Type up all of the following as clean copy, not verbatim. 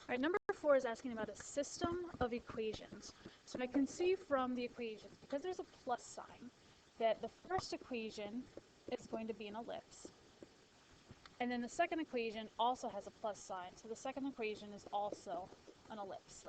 All right, number 4 is asking about a system of equations. So I can see from the equations, because there's a plus sign, that the first equation is going to be an ellipse. And then the second equation also has a plus sign, so the second equation is also an ellipse.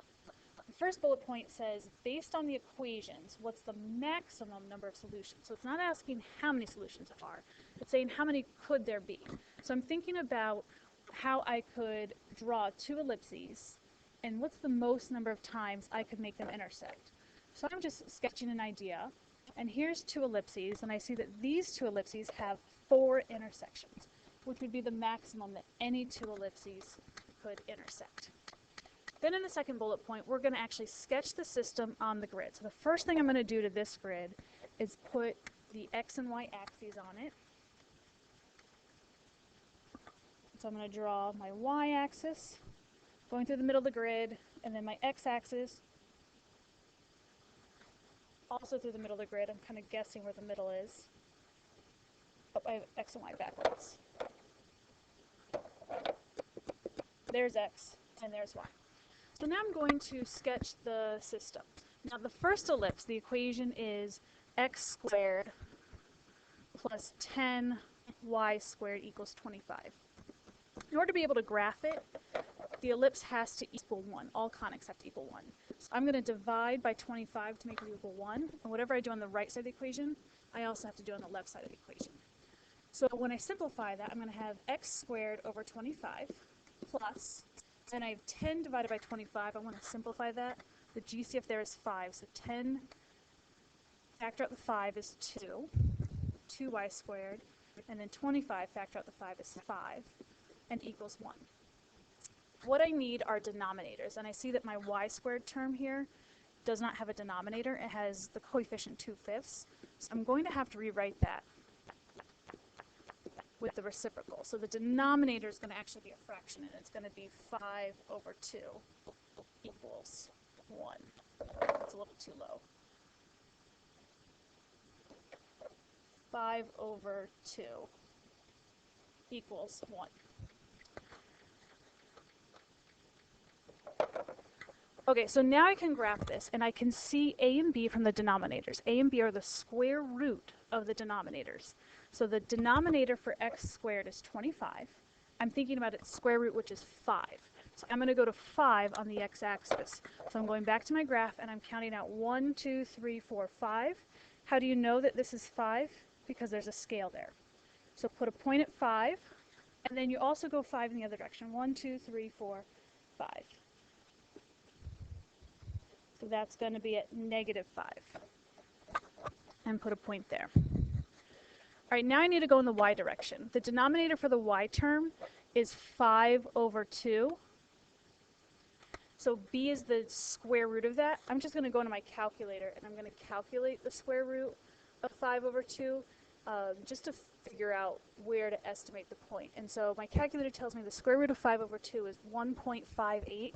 The first bullet point says, based on the equations, what's the maximum number of solutions? So it's not asking how many solutions there are. It's saying how many could there be. So I'm thinking about how I could draw two ellipses and what's the most number of times I could make them intersect. So I'm just sketching an idea, and here's two ellipses, and I see that these two ellipses have 4 intersections, which would be the maximum that any two ellipses could intersect. Then in the second bullet point, we're going to actually sketch the system on the grid. So the first thing I'm going to do to this grid is put the x and y axes on it. So I'm going to draw my y-axis going through the middle of the grid, and then my x-axis also through the middle of the grid. I'm kind of guessing where the middle is. Oh, I have x and y backwards. There's x, and there's y. So now I'm going to sketch the system. Now the first ellipse, the equation is x squared plus 10y squared equals 25. In order to be able to graph it, the ellipse has to equal 1. All conics have to equal 1. So I'm going to divide by 25 to make it equal 1. And whatever I do on the right side of the equation, I also have to do on the left side of the equation. So when I simplify that, I'm going to have x squared over 25 plus, then I have 10 divided by 25. I want to simplify that. The GCF there is 5. So 10, factor out the 5 is 2, 2y squared. And then 25, factor out the 5 is 5, and equals 1. What I need are denominators, and I see that my y squared term here does not have a denominator. It has the coefficient 2/5. So I'm going to have to rewrite that with the reciprocal. So the denominator is going to actually be a fraction, and it's going to be 5 over 2 equals 1. It's a little too low. 5 over 2 equals 1. Okay, so now I can graph this, and I can see a and b from the denominators. A and b are the square root of the denominators. So the denominator for x squared is 25. I'm thinking about its square root, which is 5. So I'm going to go to 5 on the x-axis. So I'm going back to my graph, and I'm counting out 1, 2, 3, 4, 5. How do you know that this is 5? Because there's a scale there. So put a point at 5, and then you also go 5 in the other direction. 1, 2, 3, 4, 5. So that's going to be at -5. And put a point there. All right, now I need to go in the y direction. The denominator for the y term is 5 over 2. So b is the square root of that. I'm just going to go into my calculator, and I'm going to calculate the square root of 5 over 2 just to figure out where to estimate the point. And so my calculator tells me the square root of 5 over 2 is 1.58.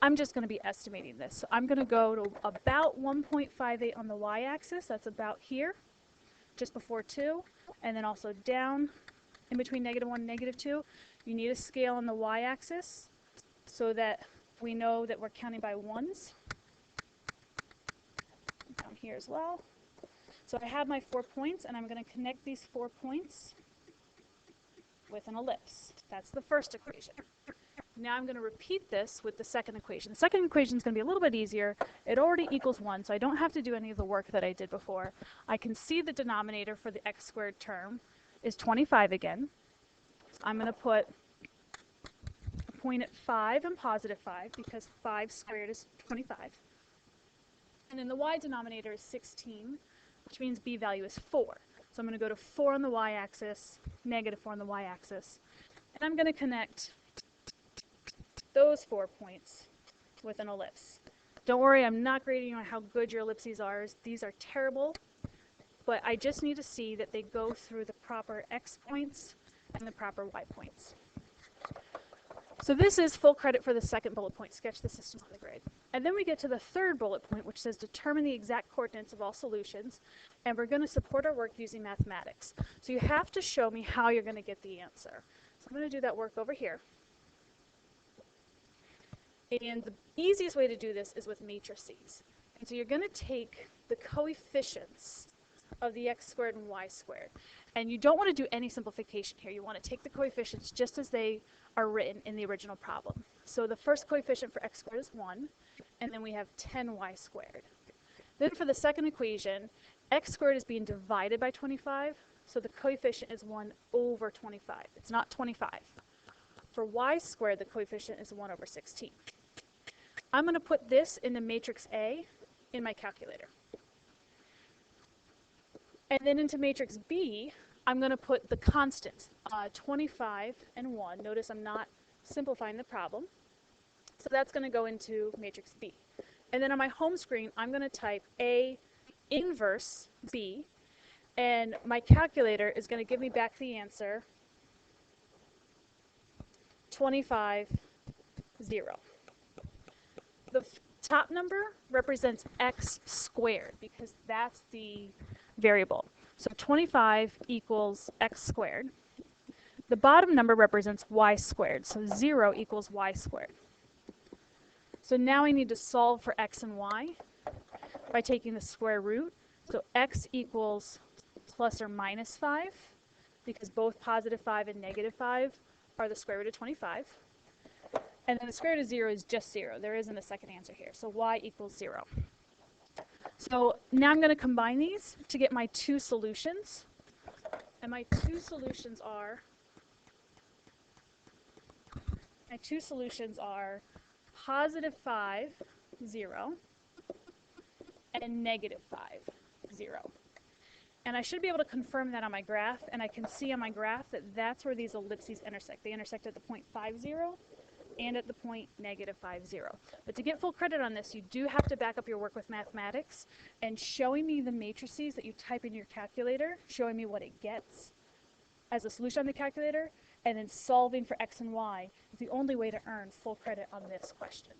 I'm just going to be estimating this. So I'm going to go to about 1.58 on the y-axis. That's about here, just before 2. And then also down in between -1 and -2. You need a scale on the y-axis so that we know that we're counting by ones. Down here as well. So I have my 4 points, and I'm going to connect these 4 points with an ellipse. That's the first equation. Now I'm going to repeat this with the second equation. The second equation is going to be a little bit easier. It already equals 1, so I don't have to do any of the work that I did before. I can see the denominator for the x squared term is 25 again. So I'm going to put a point at 5 and +5 because 5 squared is 25. And then the y denominator is 16, which means b value is 4. So I'm going to go to 4 on the y-axis, -4 on the y-axis, and I'm going to connect those 4 points with an ellipse. Don't worry, I'm not grading on how good your ellipses are. These are terrible, but I just need to see that they go through the proper x points and the proper y points. So this is full credit for the second bullet point, sketch the system on the grid. And then we get to the third bullet point, which says determine the exact coordinates of all solutions, and we're going to support our work using mathematics. So you have to show me how you're going to get the answer. So I'm going to do that work over here. And the easiest way to do this is with matrices. And so you're going to take the coefficients of the x squared and y squared. And you don't want to do any simplification here. You want to take the coefficients just as they are written in the original problem. So the first coefficient for x squared is 1, and then we have 10y squared. Then for the second equation, x squared is being divided by 25, so the coefficient is 1 over 25. It's not 25. For y squared, the coefficient is 1 over 16. I'm going to put this into matrix A in my calculator. And then into matrix B, I'm going to put the constants, 25 and 1. Notice I'm not simplifying the problem. So that's going to go into matrix B. And then on my home screen, I'm going to type A inverse B, and my calculator is going to give me back the answer 25, 0. The top number represents x squared because that's the variable. So 25 equals x squared. The bottom number represents y squared, so 0 equals y squared. So now I need to solve for x and y by taking the square root. So x equals plus or minus 5, because both positive 5 and negative 5 are the square root of 25. And then the square root of 0 is just 0. There isn't a second answer here. So y equals 0. So now I'm going to combine these to get my two solutions. And my two solutions are positive 5, 0, and negative 5, 0. And I should be able to confirm that on my graph, and I can see on my graph that that's where these ellipses intersect. They intersect at the point 5, 0 and at the point negative 5, 0. But to get full credit on this, you do have to back up your work with mathematics, and showing me the matrices that you type in your calculator, showing me what it gets as a solution on the calculator, and then solving for x and y is the only way to earn full credit on this question.